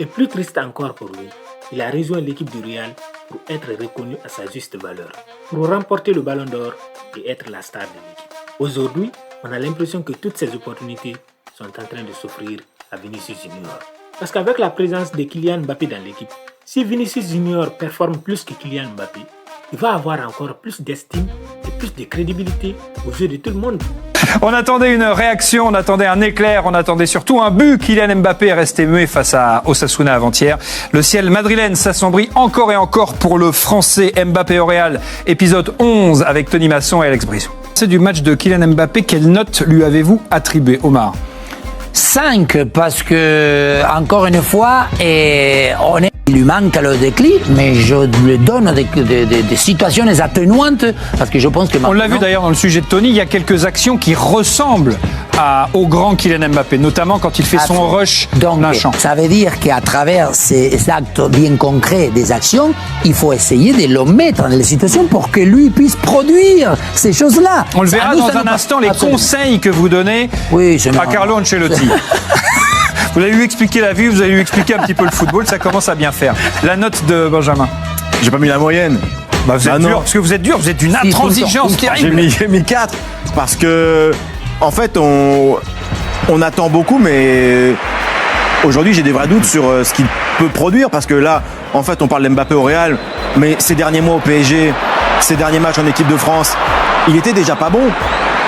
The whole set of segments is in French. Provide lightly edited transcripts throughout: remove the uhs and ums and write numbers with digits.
Et plus triste encore pour lui, il a rejoint l'équipe du Real pour être reconnu à sa juste valeur, pour remporter le Ballon d'Or et être la star de l'équipe. Aujourd'hui, on a l'impression que toutes ces opportunités sont en train de s'offrir à Vinicius Junior. Parce qu'avec la présence de Kylian Mbappé dans l'équipe, si Vinicius Junior performe plus que Kylian Mbappé, il va avoir encore plus d'estime et plus de crédibilité aux yeux de tout le monde. On attendait une réaction, on attendait un éclair, on attendait surtout un but. Kylian Mbappé est resté muet face à Osasuna avant-hier. Le ciel madrilène s'assombrit encore et encore pour le Français Mbappé au Real. Épisode 11 avec Tony Masson et Alex Brisson. C'est du match de Kylian Mbappé. Quelle note lui avez-vous attribué, Omar? 5, parce que, encore une fois, il lui manque le déclic, mais je lui donne des situations atténuantes, parce que je pense que maintenant... On l'a vu d'ailleurs dans le sujet de Tony, il y a quelques actions qui ressemblent au grand Kylian Mbappé, notamment quand il fait son rush d'un champ. Ça veut dire qu'à travers ces actes bien concrets des actions, il faut essayer de le mettre dans les situations pour que lui puisse produire ces choses-là. On le verra dans un instant, les conseils que vous donnez à Carlo Ancelotti. Vous allez lui expliquer la vie, vous allez lui expliquer un petit peu le football, ça commence à bien faire. La note de Benjamin? J'ai pas mis la moyenne. Bah vous êtes dur, parce que vous êtes dur, vous êtes d'une intransigeance terrible. J'ai mis 4, parce que, en fait, on attend beaucoup, mais aujourd'hui, j'ai des vrais doutes sur ce qu'il peut produire, parce que là, en fait, on parle d'Mbappé au Real, mais ces derniers mois au PSG, ces derniers matchs en équipe de France, il était déjà pas bon.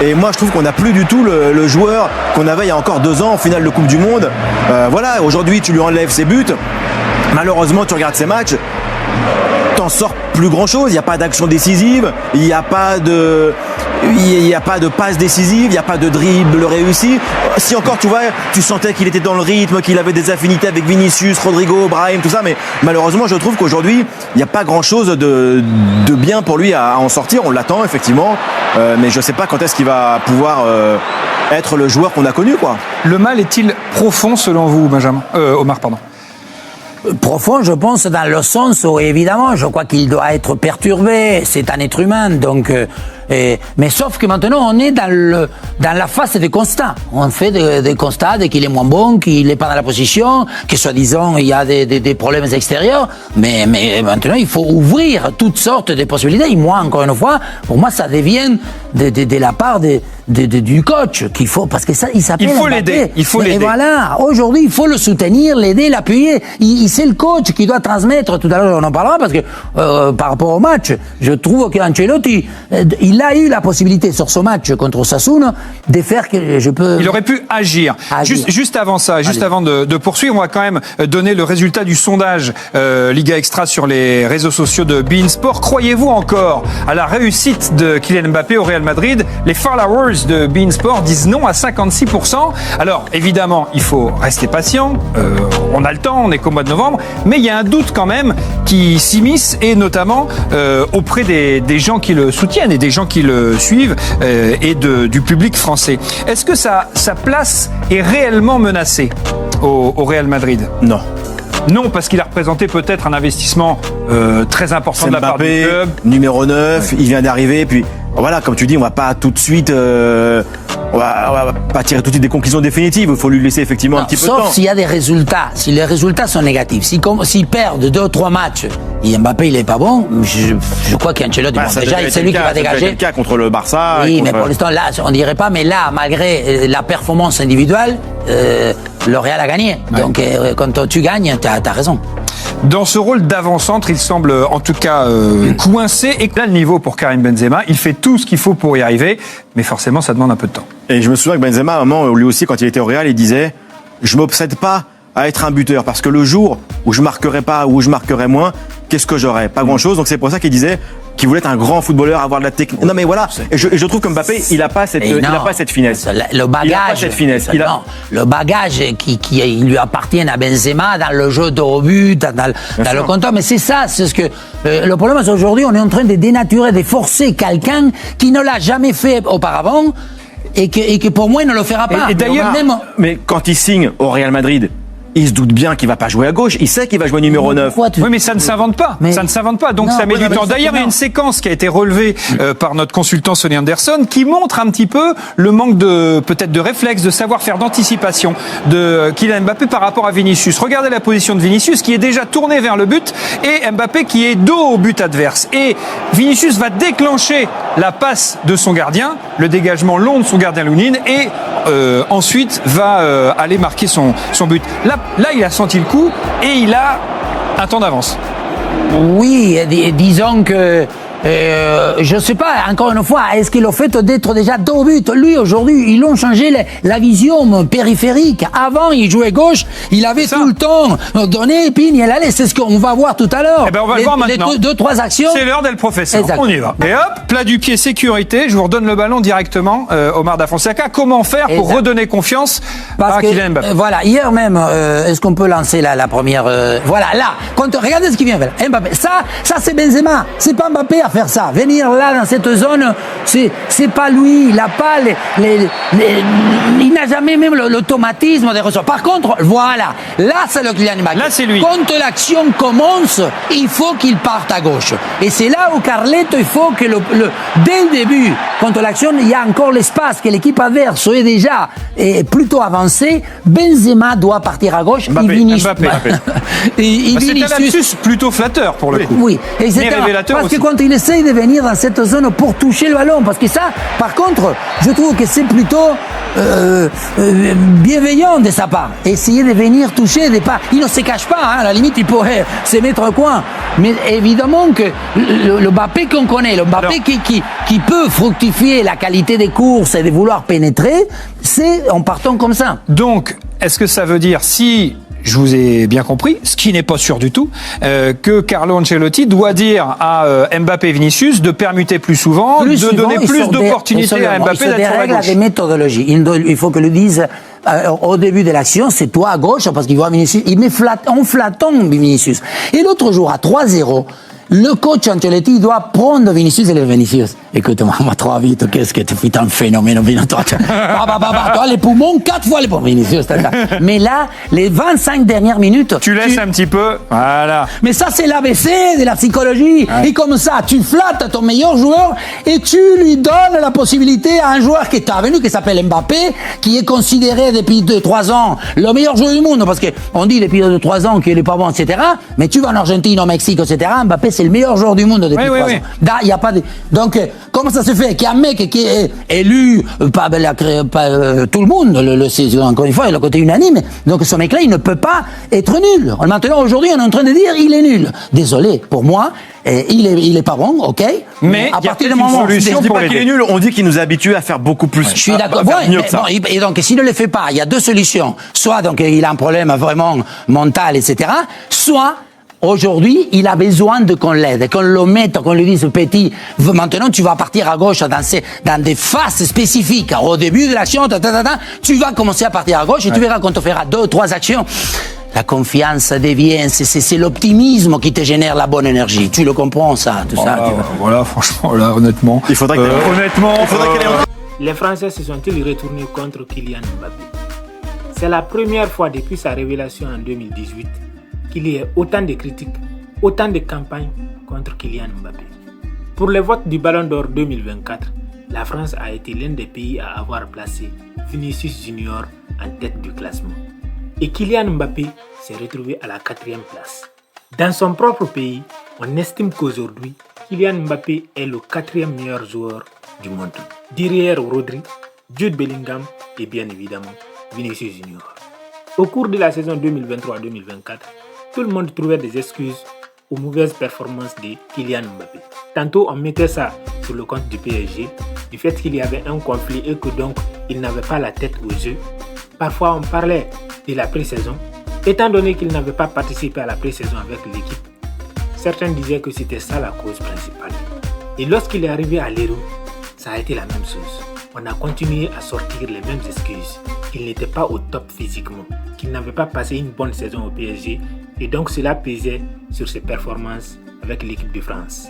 Et moi, je trouve qu'on n'a plus du tout le joueur qu'on avait il y a encore 2 ans en finale de Coupe du Monde. Voilà, aujourd'hui, tu lui enlèves ses buts. Malheureusement, tu regardes ses matchs, t'en sors plus grand-chose. Il n'y a pas d'action décisive, il n'y a pas de passe décisive, il n'y a pas de dribble réussi. Si encore, tu vois, tu sentais qu'il était dans le rythme, qu'il avait des affinités avec Vinicius, Rodrigo, Brahim, tout ça, mais malheureusement, je trouve qu'aujourd'hui, il n'y a pas grand-chose de bien pour lui à en sortir. On l'attend, effectivement, mais je ne sais pas quand est-ce qu'il va pouvoir être le joueur qu'on a connu, quoi. Le mal est-il profond, selon vous, Omar, pardon? Profond, je pense, dans le sens où, évidemment, je crois qu'il doit être perturbé, c'est un être humain, donc... mais sauf que maintenant, on est dans la phase des constats. On fait des constats de qu'il est moins bon, qu'il n'est pas dans la position, que soi-disant, il y a des problèmes extérieurs, mais maintenant, il faut ouvrir toutes sortes de possibilités. Et moi, encore une fois, pour moi, ça devient de la part du coach qu'il faut, parce que ça, il s'appelle Il faut Mbappé. l'aider, il faut l'aider. Et voilà, aujourd'hui, il faut le soutenir, l'aider, l'appuyer. C'est le coach qui doit transmettre, tout à l'heure on en parlera, parce que par rapport au match, je trouve qu'Ancelotti, il a eu la possibilité sur ce match contre Osasuna de faire que Il aurait pu agir. Juste avant ça, avant de poursuivre, on va quand même donner le résultat du sondage Liga Extra sur les réseaux sociaux de beIN Sport. Croyez-vous encore à la réussite de Kylian Mbappé au Real Madrid? Les followers de beIN Sport disent non à 56%. Alors, évidemment, il faut rester patient. On a le temps, on est qu'au mois de novembre. Mais il y a un doute quand même qui s'immisce, et notamment auprès des gens qui le soutiennent et des gens qui le suivent et du public français. Est-ce que sa place est réellement menacée au Real Madrid? Non. Non, parce qu'il a représenté peut-être un investissement très important de la part du club. Numéro 9, il vient d'arriver, puis voilà, comme tu dis, on va pas tout de suite... on va pas tirer tout de suite des conclusions définitives. Il faut lui laisser effectivement un petit peu de temps. Sauf s'il y a des résultats. Si les résultats sont négatifs, s'il perd 2 ou 3 matchs et Mbappé il est pas bon, je crois qu'Ancelotti, déjà c'est lui qui va dégager. C'est le cas contre le Barça. Oui, mais pour l'instant là, on dirait pas. Mais là, malgré la performance individuelle, le Real a gagné. Ouais. Donc quand tu gagnes, t'as raison. Dans ce rôle d'avant-centre, il semble en tout cas coincé, et là le niveau pour Karim Benzema, il fait tout ce qu'il faut pour y arriver, mais forcément ça demande un peu de temps. Et je me souviens que Benzema, à un moment, lui aussi, quand il était au Real, il disait « Je m'obsède pas à être un buteur, parce que le jour où je marquerai pas, ou où je marquerai moins, qu'est-ce que j'aurai? Pas grand-chose. » Donc c'est pour ça qu'il disait qu'il voulait être un grand footballeur, avoir de la technique. Non mais voilà, et je trouve que Mbappé, il a pas cette finesse. Le bagage, il a pas cette finesse. Le bagage qui lui appartient à Benzema dans le jeu de rebut, dans le compteur. Mais c'est ça, c'est ce que le problème, c'est aujourd'hui, on est en train de dénaturer, de forcer quelqu'un qui ne l'a jamais fait auparavant. Et que pour moi, il ne le fera pas. Et d'ailleurs, mais quand il signe au Real Madrid, il se doute bien qu'il va pas jouer à gauche. Il sait qu'il va jouer numéro 9. Oui, mais ça ne s'invente pas. Ça ne s'invente pas. Donc Non, ça met du temps. D'ailleurs, il y a une exactement. séquence qui a été relevée par notre consultant Sonny Anderson qui montre un petit peu le manque de peut-être de réflexe, de savoir-faire, d'anticipation de Kylian Mbappé par rapport à Vinicius. Regardez la position de Vinicius qui est déjà tourné vers le but et Mbappé qui est dos au but adverse. Et Vinicius va déclencher la passe de son gardien, le dégagement long de son gardien Lounine et ensuite va aller marquer son but. Là, il a senti le coup et il a un temps d'avance. Oui, disons que je ne sais pas, encore une fois, est-ce que le fait d'être déjà dos au but, lui aujourd'hui, ils l'ont changé la vision périphérique. Avant, il jouait gauche, il avait tout le temps donné, et puis il allait. C'est ce qu'on va voir tout à l'heure. Eh ben on va le voir maintenant. Deux, trois actions. C'est l'heure d'être professeur. Exact. On y va. Et hop, plat du pied, sécurité. Je vous redonne le ballon directement, Omar Da Fonseca. Comment faire pour Exact. redonner confiance Parce à que, Kylian Mbappé? voilà, hier même, est-ce qu'on peut lancer la première voilà, là, regardez ce qui vient faire. Mbappé, ça c'est Benzema. C'est pas Mbappé à faire ça. Venir là dans cette zone, c'est pas lui. Il a pas il n'a jamais même l'automatisme des ressorts. Par contre, voilà, là c'est le Kylian Mbappé. Là, c'est lui. Quand l'action commence, il faut qu'il parte à gauche. Et c'est là où Carletto, il faut que dès le début, quand l'action, il y a encore l'espace, que l'équipe adverse est déjà plutôt avancée, Benzema doit partir à gauche. Mbappé. Et C'est un lapsus plutôt flatteur pour le coup. oui, Mais révélateur parce aussi. que quand il essaye de venir dans cette zone pour toucher le ballon, parce que ça, par contre, je trouve que c'est plutôt bienveillant de sa part. Essayer de venir toucher, il ne se cache pas, hein, à la limite il pourrait se mettre au coin. Mais évidemment que le Mbappé qu'on connaît, le Mbappé qui peut fructifier la qualité des courses et de vouloir pénétrer, c'est en partant comme ça. Donc, est-ce que ça veut dire, si je vous ai bien compris, ce qui n'est pas sûr du tout, que Carlo Ancelotti doit dire à Mbappé et Vinicius de permuter plus souvent, de donner plus d'opportunités à Mbappé d'être sur la gauche? Des méthodologies. Il faut que le dise au début de l'action, c'est toi à gauche, parce qu'il voit Vinicius, il met en flattant Vinicius. Et l'autre jour, à 3-0, le coach Ancelotti doit prendre Vinicius et le Vinicius. Écoute-moi, va trop vite, qu'est-ce que tu fais un phénomène, toi, toi, les poumons, 4 fois les poumons, Vinicius. Mais là, les 25 dernières minutes. Tu laisses un petit peu, voilà. Mais ça, c'est l'ABC de la psychologie. Ouais. Et comme ça, tu flattes ton meilleur joueur et tu lui donnes la possibilité à un joueur qui est venu, qui s'appelle Mbappé, qui est considéré depuis 2-3 ans le meilleur joueur du monde, parce qu'on dit depuis 2-3 ans qu'il n'est pas bon, etc. Mais tu vas en Argentine, au Mexique, etc. Mbappé, c'est le meilleur joueur du monde depuis 3 ans. Là, y a pas de... Donc, comment ça se fait qu'il y a un mec qui est élu, pas tout le monde le sait, encore une fois, il a le côté unanime. Donc, ce mec-là, il ne peut pas être nul. Maintenant, aujourd'hui, on est en train de dire il est nul. Désolé, pour moi, il est pas bon, ok. Mais à partir du moment où on dit pas qu'il est nul, on dit qu'il nous a habitués à faire beaucoup plus. Je suis d'accord. Et donc, s'il ne le fait pas, il y a 2 solutions. Soit donc il a un problème vraiment mental, etc. Soit aujourd'hui, il a besoin de qu'on l'aide, qu'on le mette, qu'on lui dise petit, maintenant tu vas partir à gauche dans des phases spécifiques. Au début de l'action, tu vas commencer à partir à gauche et tu verras qu'on te fera 2-3 actions. La confiance devient, c'est l'optimisme qui te génère la bonne énergie. Tu le comprends, ça, tout ça. Voilà, franchement, là, honnêtement. Il faudrait Les Français se sont-ils retournés contre Kylian Mbappé? C'est la première fois depuis sa révélation en 2018 qu'il y ait autant de critiques, autant de campagnes contre Kylian Mbappé. Pour le vote du Ballon d'Or 2024, la France a été l'un des pays à avoir placé Vinicius Junior en tête du classement. Et Kylian Mbappé s'est retrouvé à la 4e place. Dans son propre pays, on estime qu'aujourd'hui, Kylian Mbappé est le 4e meilleur joueur du monde. Derrière Rodri, Jude Bellingham et bien évidemment Vinicius Junior. Au cours de la saison 2023-2024, tout le monde trouvait des excuses aux mauvaises performances de Kylian Mbappé. Tantôt on mettait ça sur le compte du PSG, du fait qu'il y avait un conflit et que donc il n'avait pas la tête aux jeux. Parfois on parlait de la pré-saison, étant donné qu'il n'avait pas participé à la pré-saison avec l'équipe. Certains disaient que c'était ça la cause principale. Et lorsqu'il est arrivé à l'Euro, ça a été la même chose. On a continué à sortir les mêmes excuses, qu'il n'était pas au top physiquement, qu'il n'avait pas passé une bonne saison au PSG, et donc cela pesait sur ses performances avec l'équipe de France.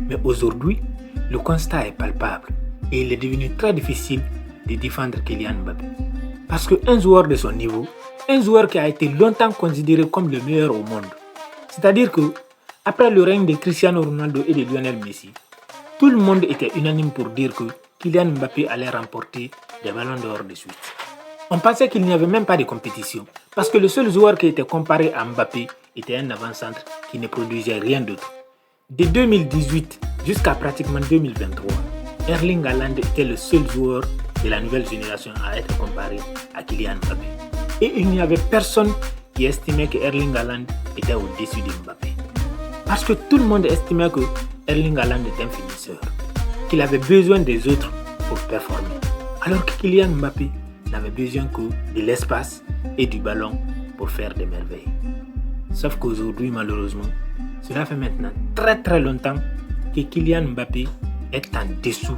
Mais aujourd'hui, le constat est palpable, et il est devenu très difficile de défendre Kylian Mbappé. Parce qu'un joueur de son niveau, un joueur qui a été longtemps considéré comme le meilleur au monde, c'est-à-dire que après le règne de Cristiano Ronaldo et de Lionel Messi, tout le monde était unanime pour dire que Kylian Mbappé allait remporter des ballons d'or de suite. On pensait qu'il n'y avait même pas de compétition, parce que le seul joueur qui était comparé à Mbappé était un avant-centre qui ne produisait rien d'autre. De 2018 jusqu'à pratiquement 2023, Erling Haaland était le seul joueur de la nouvelle génération à être comparé à Kylian Mbappé. Et il n'y avait personne qui estimait que Erling Haaland était au-dessus de Mbappé. Parce que tout le monde estimait que Erling Haaland était un finisseur, qu'il avait besoin des autres pour performer. Alors que Kylian Mbappé n'avait besoin que de l'espace et du ballon pour faire des merveilles. Sauf qu'aujourd'hui, malheureusement, cela fait maintenant très longtemps que Kylian Mbappé est en dessous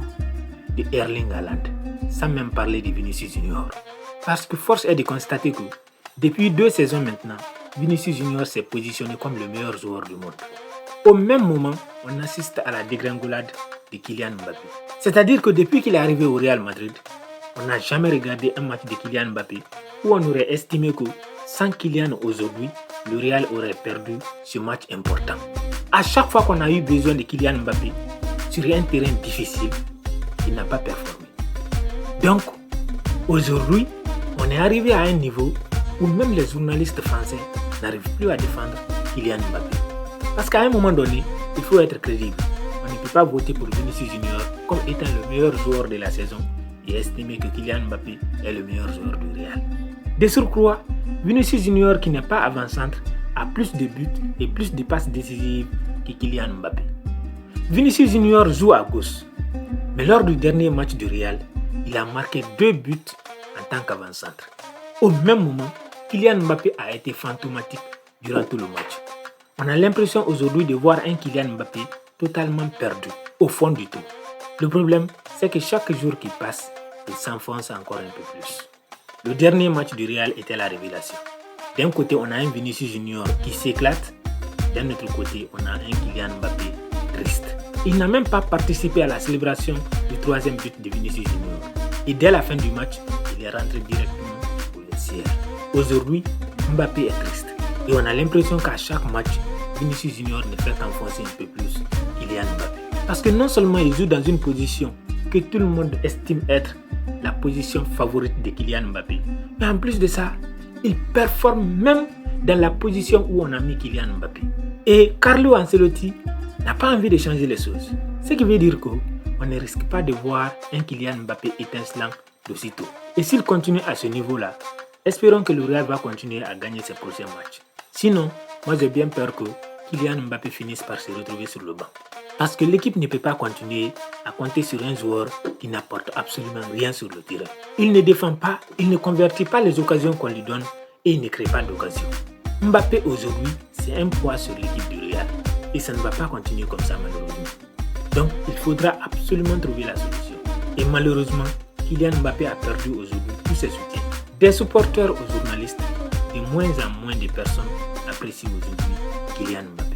de Erling Haaland, sans même parler de Vinicius Junior. Parce que force est de constater que depuis 2 saisons maintenant, Vinicius Junior s'est positionné comme le meilleur joueur du monde. Au même moment, on assiste à la dégringolade de Kylian Mbappé. C'est-à-dire que depuis qu'il est arrivé au Real Madrid, on n'a jamais regardé un match de Kylian Mbappé où on aurait estimé que sans Kylian aujourd'hui, le Real aurait perdu ce match important. À chaque fois qu'on a eu besoin de Kylian Mbappé sur un terrain difficile, il n'a pas performé. Donc, aujourd'hui, on est arrivé à un niveau où même les journalistes français n'arrivent plus à défendre Kylian Mbappé. Parce qu'à un moment donné, il faut être crédible. On ne peut pas voter pour Vinicius Junior comme étant le meilleur joueur de la saison et estimer que Kylian Mbappé est le meilleur joueur du Real. De surcroît, Vinicius Junior qui n'est pas avant-centre a plus de buts et plus de passes décisives que Kylian Mbappé. Vinicius Junior joue à gauche, mais lors du dernier match du Real, il a marqué 2 buts en tant qu'avant-centre. Au même moment, Kylian Mbappé a été fantomatique durant tout le match. On a l'impression aujourd'hui de voir un Kylian Mbappé totalement perdu au fond du tout. Le problème, c'est que chaque jour qui passe, il s'enfonce encore un peu plus. Le dernier match du Real était la révélation. D'un côté, on a un Vinicius Junior qui s'éclate. D'un autre côté, on a un Kylian Mbappé triste. Il n'a même pas participé à la célébration du 3e but de Vinicius Junior. Et dès la fin du match, il est rentré directement au vestiaire. Aujourd'hui, Mbappé est triste. Et on a l'impression qu'à chaque match, Vinicius Junior ne fait qu'enfoncer un peu plus Kylian Mbappé. Parce que non seulement il joue dans une position que tout le monde estime être la position favorite de Kylian Mbappé, mais en plus de ça, il performe même dans la position où on a mis Kylian Mbappé. Et Carlo Ancelotti n'a pas envie de changer les choses. Ce qui veut dire qu'on ne risque pas de voir un Kylian Mbappé étincelant d'aussitôt. Et s'il continue à ce niveau-là, espérons que le Real va continuer à gagner ses prochains matchs. Sinon, moi j'ai bien peur que Kylian Mbappé finisse par se retrouver sur le banc. Parce que l'équipe ne peut pas continuer à compter sur un joueur qui n'apporte absolument rien sur le terrain. Il ne défend pas, il ne convertit pas les occasions qu'on lui donne et il ne crée pas d'occasion. Mbappé aujourd'hui, c'est un poids sur l'équipe du Real et ça ne va pas continuer comme ça malheureusement. Donc il faudra absolument trouver la solution. Et malheureusement, Kylian Mbappé a perdu aujourd'hui tous ses soutiens. Des supporters aux journalistes, de moins en moins de personnes apprécient aujourd'hui Kylian Mbappé.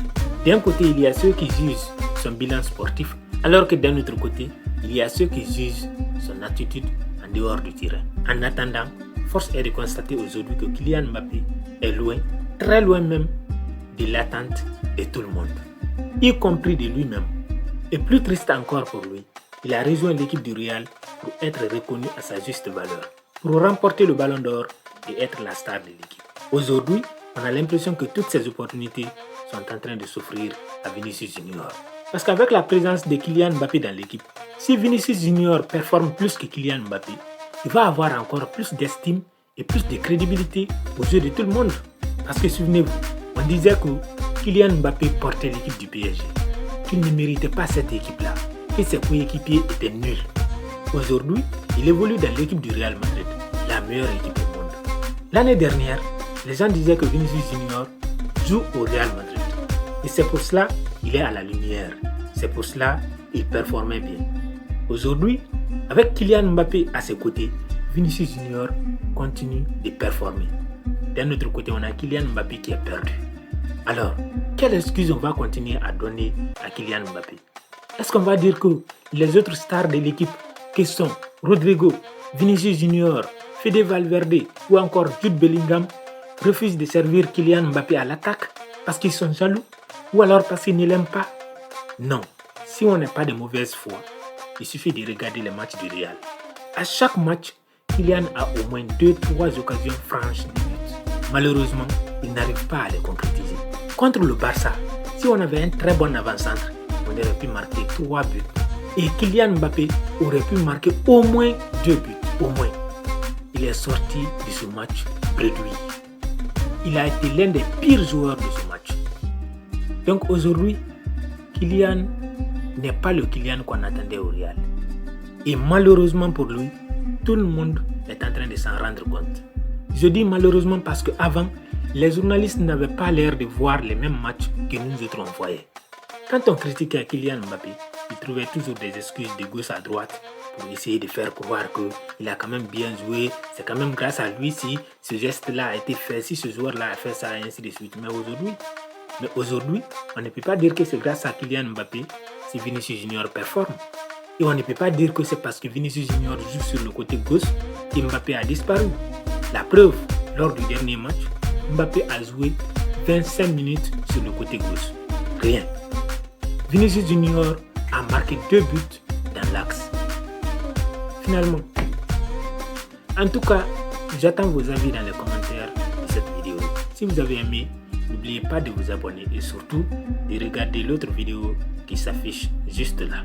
D'un côté, il y a ceux qui jugent son bilan sportif, alors que d'un autre côté, il y a ceux qui jugent son attitude en dehors du terrain. En attendant, force est de constater aujourd'hui que Kylian Mbappé est loin, très loin même, de l'attente de tout le monde, y compris de lui-même. Et plus triste encore pour lui, il a rejoint l'équipe du Real pour être reconnu à sa juste valeur, pour remporter le ballon d'or et être la star de l'équipe. Aujourd'hui, on a l'impression que toutes ces opportunités sont en train de s'offrir à Vinicius Junior. Parce qu'avec la présence de Kylian Mbappé dans l'équipe, si Vinicius Junior performe plus que Kylian Mbappé, il va avoir encore plus d'estime et plus de crédibilité aux yeux de tout le monde. Parce que souvenez-vous, on disait que Kylian Mbappé portait l'équipe du PSG, qu'il ne méritait pas cette équipe-là, que ses coéquipiers étaient nuls. Aujourd'hui, il évolue dans l'équipe du Real Madrid, la meilleure équipe au monde. L'année dernière, les gens disaient que Vinicius Junior joue au Real Madrid. Et c'est pour cela qu'il est à la lumière. C'est pour cela qu'il performait bien. Aujourd'hui, avec Kylian Mbappé à ses côtés, Vinicius Junior continue de performer. D'un autre côté, on a Kylian Mbappé qui est perdu. Alors, quelle excuse on va continuer à donner à Kylian Mbappé? Est-ce qu'on va dire que les autres stars de l'équipe, qui sont Rodrigo, Vinicius Junior, Fede Valverde ou encore Jude Bellingham refusent de servir Kylian Mbappé à l'attaque parce qu'ils sont jaloux ou alors parce qu'ils ne l'aiment pas? Non, si on n'est pas de mauvaise foi, il suffit de regarder les matchs du Real. À chaque match, Kylian a au moins 2-3 occasions franches de but. Malheureusement, il n'arrive pas à les concrétiser. Contre le Barça, si on avait un très bon avant-centre, on aurait pu marquer 3 buts. Et Kylian Mbappé aurait pu marquer au moins 2 buts, au moins. Il est sorti de ce match réduit. Il a été l'un des pires joueurs de ce match. Donc aujourd'hui, Kylian n'est pas le Kylian qu'on attendait au Real. Et malheureusement pour lui, tout le monde est en train de s'en rendre compte. Je dis malheureusement parce qu'avant, les journalistes n'avaient pas l'air de voir les mêmes matchs que nous autres on voyait. Quand on critiquait Kylian Mbappé, il trouvait toujours des excuses de gauche à droite pour essayer de faire croire qu'il a quand même bien joué. C'est quand même grâce à lui si ce geste-là a été fait, si ce joueur-là a fait ça, et ainsi de suite. Mais aujourd'hui, on ne peut pas dire que c'est grâce à Kylian Mbappé si Vinicius Junior performe. Et on ne peut pas dire que c'est parce que Vinicius Junior joue sur le côté gauche que Mbappé a disparu. La preuve, lors du dernier match, Mbappé a joué 25 minutes sur le côté gauche. Rien. Vinicius Junior a marqué 2 buts dans l'axe. Finalement. En tout cas, j'attends vos avis dans les commentaires de cette vidéo. Si vous avez aimé, n'oubliez pas de vous abonner et surtout de regarder l'autre vidéo qui s'affiche juste là.